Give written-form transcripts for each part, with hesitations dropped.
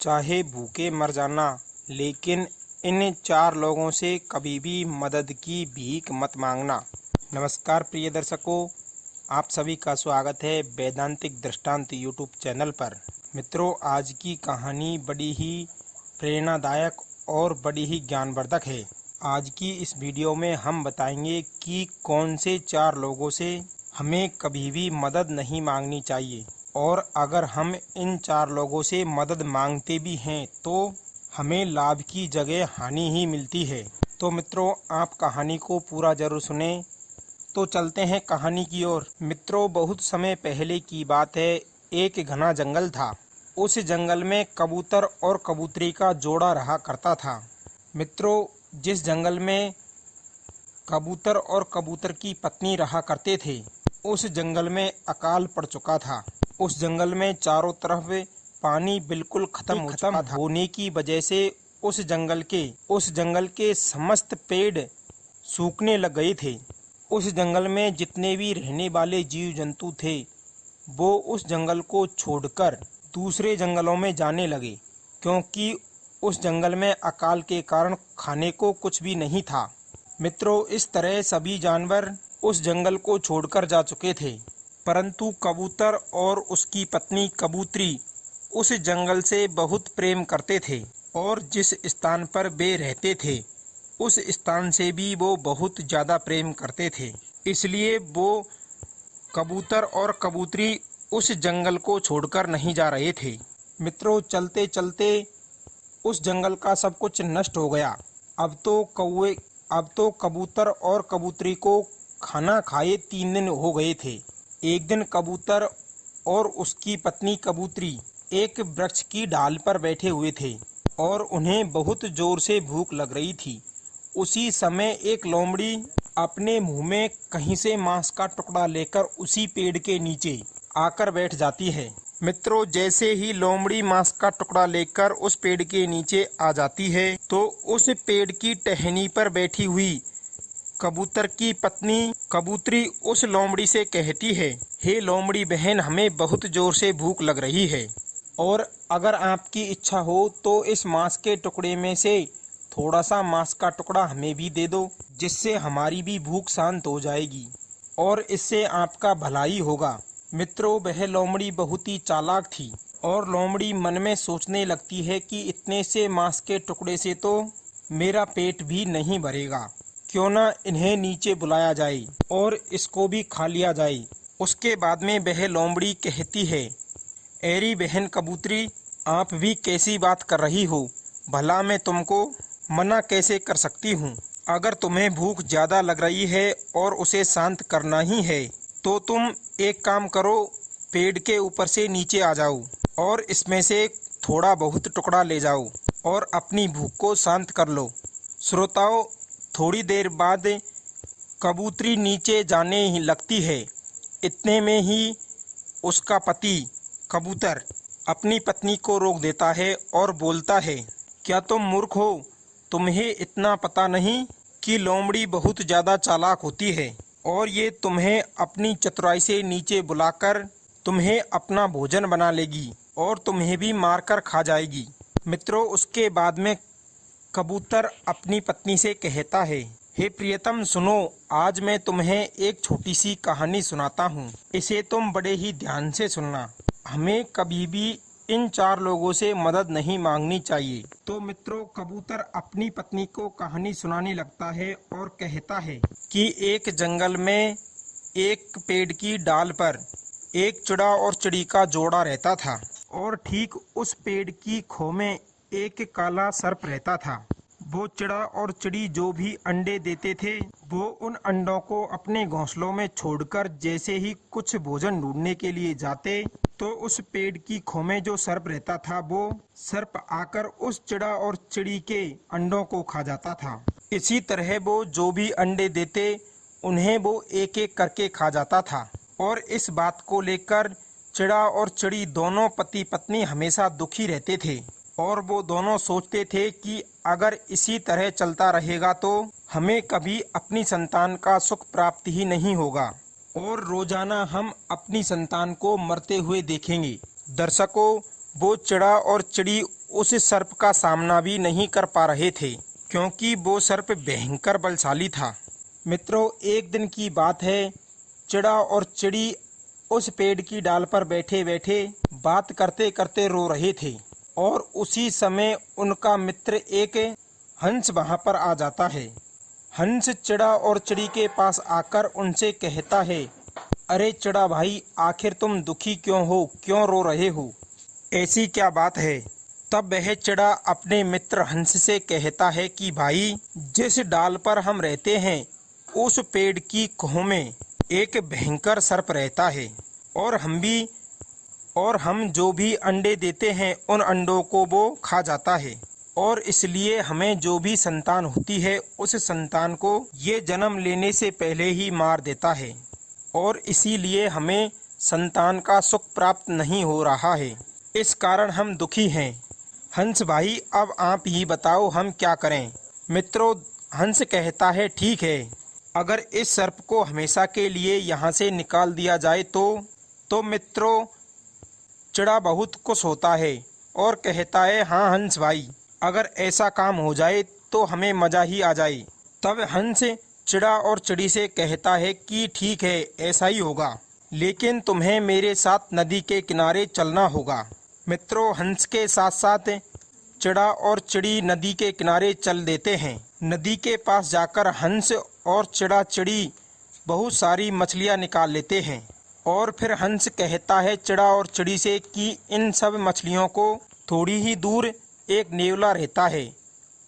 चाहे भूखे मर जाना, लेकिन इन 4 लोगों से कभी भी मदद की भीख मत मांगना। नमस्कार प्रिय दर्शकों, आप सभी का स्वागत है वैदांतिक दृष्टांत यूट्यूब चैनल पर। मित्रों, आज की कहानी बड़ी ही प्रेरणादायक और बड़ी ही ज्ञानवर्धक है। आज की इस वीडियो में हम बताएंगे कि कौन से 4 लोगों से हमें कभी भी मदद नहीं मांगनी चाहिए, और अगर हम इन 4 लोगों से मदद मांगते भी हैं तो हमें लाभ की जगह हानि ही मिलती है। तो मित्रों, आप कहानी को पूरा जरूर सुनें। तो चलते हैं कहानी की ओर। मित्रों, बहुत समय पहले की बात है। एक घना जंगल था। उस जंगल में कबूतर और कबूतरी का जोड़ा रहा करता था। मित्रों, जिस जंगल में कबूतर और कबूतर की पत्नी रहा करते थे, उस जंगल में अकाल पड़ चुका था। उस जंगल में चारों तरफ पानी बिल्कुल खत्म होने की वजह से उस जंगल के समस्त पेड़ सूखने लग गए थे। उस जंगल में जितने भी रहने वाले जीव जंतु थे, वो उस जंगल को छोड़कर दूसरे जंगलों में जाने लगे, क्योंकि उस जंगल में अकाल के कारण खाने को कुछ भी नहीं था। मित्रों, इस तरह सभी जानवर उस जंगल को छोड़कर जा चुके थे, परंतु कबूतर और उसकी पत्नी कबूतरी उस जंगल से बहुत प्रेम करते थे, और जिस स्थान पर वे रहते थे उस स्थान से भी वो बहुत ज़्यादा प्रेम करते थे। इसलिए वो कबूतर और कबूतरी उस जंगल को छोड़कर नहीं जा रहे थे। मित्रों, चलते चलते उस जंगल का सब कुछ नष्ट हो गया। अब तो कबूतर और कबूतरी को खाना खाए 3 दिन हो गए थे। एक दिन कबूतर और उसकी पत्नी कबूतरी एक वृक्ष की डाल पर बैठे हुए थे और उन्हें बहुत जोर से भूख लग रही थी। उसी समय एक लोमड़ी अपने मुंह में कहीं से मांस का टुकड़ा लेकर उसी पेड़ के नीचे आकर बैठ जाती है। मित्रों, जैसे ही लोमड़ी मांस का टुकड़ा लेकर उस पेड़ के नीचे आ जाती है, तो उस पेड़ की टहनी पर बैठी हुई कबूतर की पत्नी कबूतरी उस लोमड़ी से कहती है, हे लोमड़ी बहन, हमें बहुत जोर से भूख लग रही है, और अगर आपकी इच्छा हो तो इस मांस के टुकड़े में से थोड़ा सा मांस का टुकड़ा हमें भी दे दो, जिससे हमारी भी भूख शांत हो जाएगी और इससे आपका भलाई होगा। मित्रों, वह लोमड़ी बहुत ही चालाक थी, और लोमड़ी मन में सोचने लगती है कि इतने से मांस के टुकड़े से तो मेरा पेट भी नहीं भरेगा, क्यों ना इन्हें नीचे बुलाया जाए और इसको भी खा लिया जाए। उसके बाद में वह लोमड़ी कहती है, एरी बहन कबूतरी, आप भी कैसी बात कर रही हो? भला मैं तुमको मना कैसे कर सकती हूँ? अगर तुम्हें भूख ज़्यादा लग रही है और उसे शांत करना ही है, तो तुम एक काम करो, पेड़ के ऊपर से नीचे आ जाओ और इसमें से थोड़ा बहुत टुकड़ा ले जाओ और अपनी भूख को शांत कर लो। श्रोताओं, थोड़ी देर बाद कबूतरी नीचे जाने ही लगती है। इतने में ही उसका पति कबूतर अपनी पत्नी को रोक देता है और बोलता है, क्या तुम मूर्ख हो? तुम्हें इतना पता नहीं कि लोमड़ी बहुत ज़्यादा चालाक होती है और ये तुम्हें अपनी चतुराई से नीचे बुलाकर तुम्हें अपना भोजन बना लेगी और तुम्हें भी मारकर खा जाएगी। मित्रों, उसके बाद में कबूतर अपनी पत्नी से कहता है, हे प्रियतम सुनो, आज मैं तुम्हें एक छोटी सी कहानी सुनाता हूँ। इसे तुम बड़े ही ध्यान से सुनना। हमें कभी भी इन 4 लोगों से मदद नहीं मांगनी चाहिए। तो मित्रों, कबूतर अपनी पत्नी को कहानी सुनाने लगता है और कहता है कि एक जंगल में एक पेड़ की डाल पर एक चिड़ा और चिड़ी का जोड़ा रहता था, और ठीक उस पेड़ की खो में एक काला सर्प रहता था। वो चिड़ा और चिड़ी जो भी अंडे देते थे, वो उन अंडों को अपने घोंसलों में छोड़कर जैसे ही कुछ भोजन ढूंढने के लिए जाते, तो उस पेड़ की खो में जो सर्प रहता था, वो सर्प आकर उस चिड़ा और चिड़ी के अंडों को खा जाता था। इसी तरह वो जो भी अंडे देते, उन्हें वो एक एक करके खा जाता था, और इस बात को लेकर चिड़ा और चिड़ी दोनों पति पत्नी हमेशा दुखी रहते थे, और वो दोनों सोचते थे कि अगर इसी तरह चलता रहेगा तो हमें कभी अपनी संतान का सुख प्राप्त ही नहीं होगा, और रोजाना हम अपनी संतान को मरते हुए देखेंगे। दर्शकों, वो चिड़ा और चिड़ी उस सर्प का सामना भी नहीं कर पा रहे थे, क्योंकि वो सर्प भयंकर बलशाली था। मित्रों, एक दिन की बात है, चिड़ा और चिड़ी उस पेड़ की डाल पर बैठे बैठे बात करते करते रो रहे थे, और उसी समय उनका मित्र एक हंस वहां पर आ जाता है। हंस चिड़ा और चिड़ी के पास आकर उनसे कहता है, अरे चिड़ा भाई, आखिर तुम दुखी क्यों हो, क्यों रो रहे हो, ऐसी क्या बात है। तब वह चिड़ा अपने मित्र हंस से कहता है कि भाई, जिस डाल पर हम रहते हैं उस पेड़ की कोह में एक भयंकर सर्प रहता है, और हम जो भी अंडे देते हैं उन अंडों को वो खा जाता है, और इसलिए हमें जो भी संतान होती है उस संतान को ये जन्म लेने से पहले ही मार देता है, और इसीलिए हमें संतान का सुख प्राप्त नहीं हो रहा है। इस कारण हम दुखी हैं। हंस भाई, अब आप ही बताओ हम क्या करें। मित्रों, हंस कहता है, ठीक है, अगर इस सर्प को हमेशा के लिए यहाँ से निकाल दिया जाए तो मित्रों, चिड़ा बहुत खुश होता है और कहता है, हाँ हंस भाई, अगर ऐसा काम हो जाए तो हमें मज़ा ही आ जाए। तब हंस चिड़ा और चिड़ी से कहता है कि ठीक है, ऐसा ही होगा, लेकिन तुम्हें मेरे साथ नदी के किनारे चलना होगा। मित्रों, हंस के साथ साथ चिड़ा और चिड़ी नदी के किनारे चल देते हैं। नदी के पास जाकर हंस और चिड़ा चिड़ी बहुत सारी मछलियाँ निकाल लेते हैं, और फिर हंस कहता है चिड़ा और चिड़ी से कि इन सब मछलियों को थोड़ी ही दूर एक नेवला रहता है,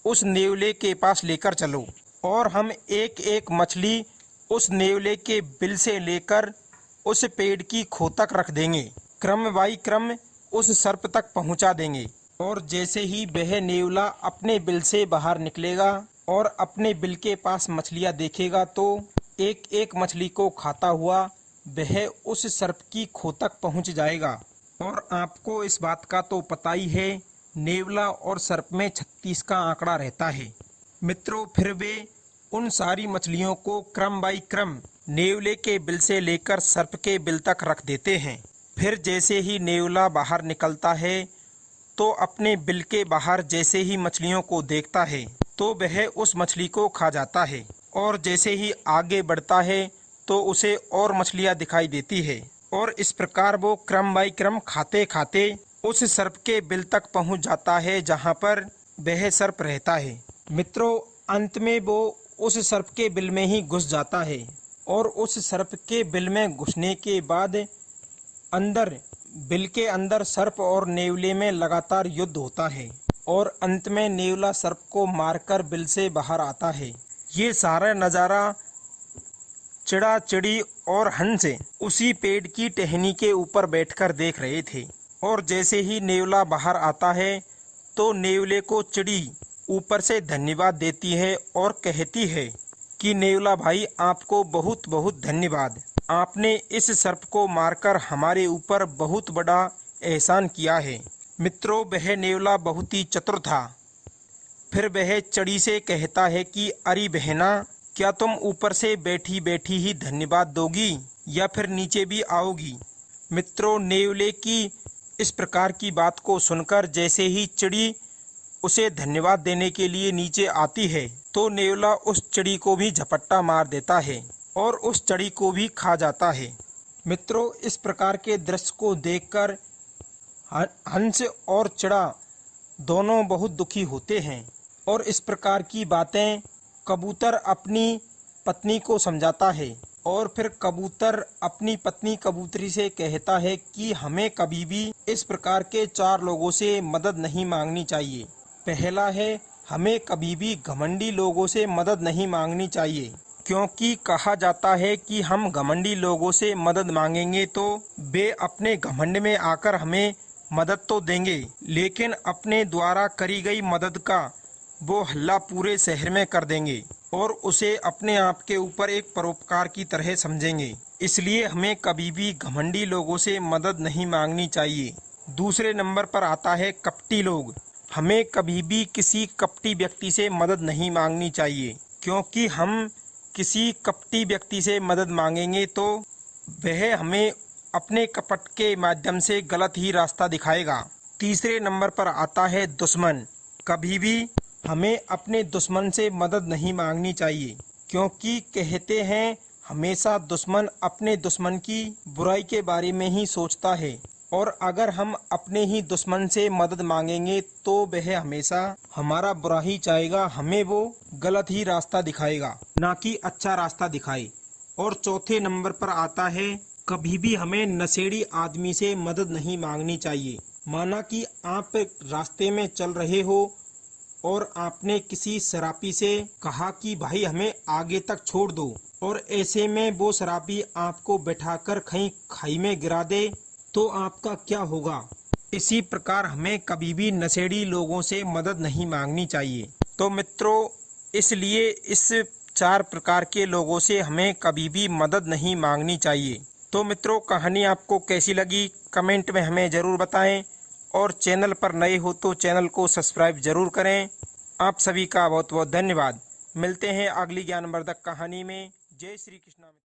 उस नेवले के पास लेकर चलो, और हम एक एक मछली उस नेवले के बिल से लेकर उस पेड़ की खोह तक रख देंगे, क्रम बाई क्रम उस सर्प तक पहुंचा देंगे, और जैसे ही वह नेवला अपने बिल से बाहर निकलेगा और अपने बिल के पास मछलियां देखेगा तो एक एक मछली को खाता हुआ वह उस सर्प की खोह तक पहुंच जाएगा। और आपको इस बात का तो पता ही है, नेवला और सर्प में 36 का आंकड़ा रहता है। मित्रों, फिर वे उन सारी मछलियों को क्रम बाई क्रम नेवले के बिल से लेकर सर्प के बिल तक रख देते हैं। फिर जैसे ही नेवला बाहर निकलता है तो अपने बिल के बाहर जैसे ही मछलियों को देखता है तो वह उस मछली को खा जाता है, और जैसे ही आगे बढ़ता है तो उसे और मछलियां दिखाई देती है, और इस प्रकार वो क्रम बाई क्रम खाते खाते उस सर्प के बिल तक पहुंच जाता है जहां पर वह सर्प रहता है। मित्रों, अंत में वो उस सर्प के बिल में ही घुस जाता है, और उस सर्प के बिल में घुसने के बाद बिल के अंदर सर्प और नेवले में लगातार युद्ध होता है, और अंत में नेवला सर्प को मारकर बिल से बाहर आता है। ये सारा नज़ारा चिड़ा चिड़ी और हंस उसी पेड़ की टहनी के ऊपर बैठकर देख रहे थे, और जैसे ही नेवला बाहर आता है तो नेवले को चिड़ी ऊपर से धन्यवाद देती है और कहती है कि नेवला भाई, आपको बहुत बहुत धन्यवाद, आपने इस सर्प को मारकर हमारे ऊपर बहुत बड़ा एहसान किया है। मित्रों, वह नेवला बहुत ही चतुर था। फिर वह चिड़ी से कहता है कि अरे बहना, क्या तुम ऊपर से बैठी बैठी ही धन्यवाद दोगी या फिर नीचे भी आओगी। मित्रों, नेवले की इस प्रकार की बात को सुनकर जैसे ही चिड़ी उसे धन्यवाद देने के लिए नीचे आती है तो नेवला उस चिड़ी को भी झपट्टा मार देता है और उस चिड़ी को भी खा जाता है। मित्रों, इस प्रकार के दृश्य को देखकर हंस और चिड़ा दोनों बहुत दुखी होते हैं, और इस प्रकार की बातें कबूतर अपनी पत्नी को समझाता है, और फिर कबूतर अपनी पत्नी कबूतरी से कहता है कि हमें कभी भी इस प्रकार के 4 लोगों से मदद नहीं मांगनी चाहिए। पहला है, हमें कभी भी घमंडी लोगों से मदद नहीं मांगनी चाहिए, क्योंकि कहा जाता है कि हम घमंडी लोगों से मदद मांगेंगे तो वे अपने घमंड में आकर हमें मदद तो देंगे, लेकिन अपने द्वारा करी गई मदद का वो हल्ला पूरे शहर में कर देंगे और उसे अपने आप के ऊपर एक परोपकार की तरह समझेंगे। इसलिए हमें कभी भी घमंडी लोगों से मदद नहीं मांगनी चाहिए। दूसरे नंबर पर आता है कपटी लोग। हमें कभी भी किसी कपटी व्यक्ति से मदद नहीं मांगनी चाहिए, क्योंकि हम किसी कपटी व्यक्ति से मदद मांगेंगे तो वह हमें अपने कपट के माध्यम से गलत ही रास्ता दिखाएगा तीसरे नंबर पर आता है दुश्मन। कभी भी हमें अपने दुश्मन से मदद नहीं मांगनी चाहिए, क्योंकि कहते हैं हमेशा दुश्मन अपने दुश्मन की बुराई के बारे में ही सोचता है, और अगर हम अपने ही दुश्मन से मदद मांगेंगे तो वह हमेशा हमारा बुरा ही चाहेगा, हमें वो गलत ही रास्ता दिखाएगा, ना कि अच्छा रास्ता दिखाए। और चौथे नंबर पर आता है कभी भी हमें नशेड़ी आदमी से मदद नहीं मांगनी चाहिए। माना कि आप रास्ते में चल रहे हो और आपने किसी शराबी से कहा कि भाई हमें आगे तक छोड़ दो, और ऐसे में वो शराबी आपको बैठाकर कहीं खाई में गिरा दे, तो आपका क्या होगा। इसी प्रकार हमें कभी भी नशेड़ी लोगों से मदद नहीं मांगनी चाहिए। तो मित्रों, इसलिए इस 4 प्रकार के लोगों से हमें कभी भी मदद नहीं मांगनी चाहिए। तो मित्रों, कहानी आपको कैसी लगी कमेंट में हमें ज़रूर बताएं, और चैनल पर नए हो तो चैनल को सब्सक्राइब जरूर करें। आप सभी का बहुत बहुत धन्यवाद। मिलते हैं अगली ज्ञानवर्धक कहानी में। जय श्री कृष्ण।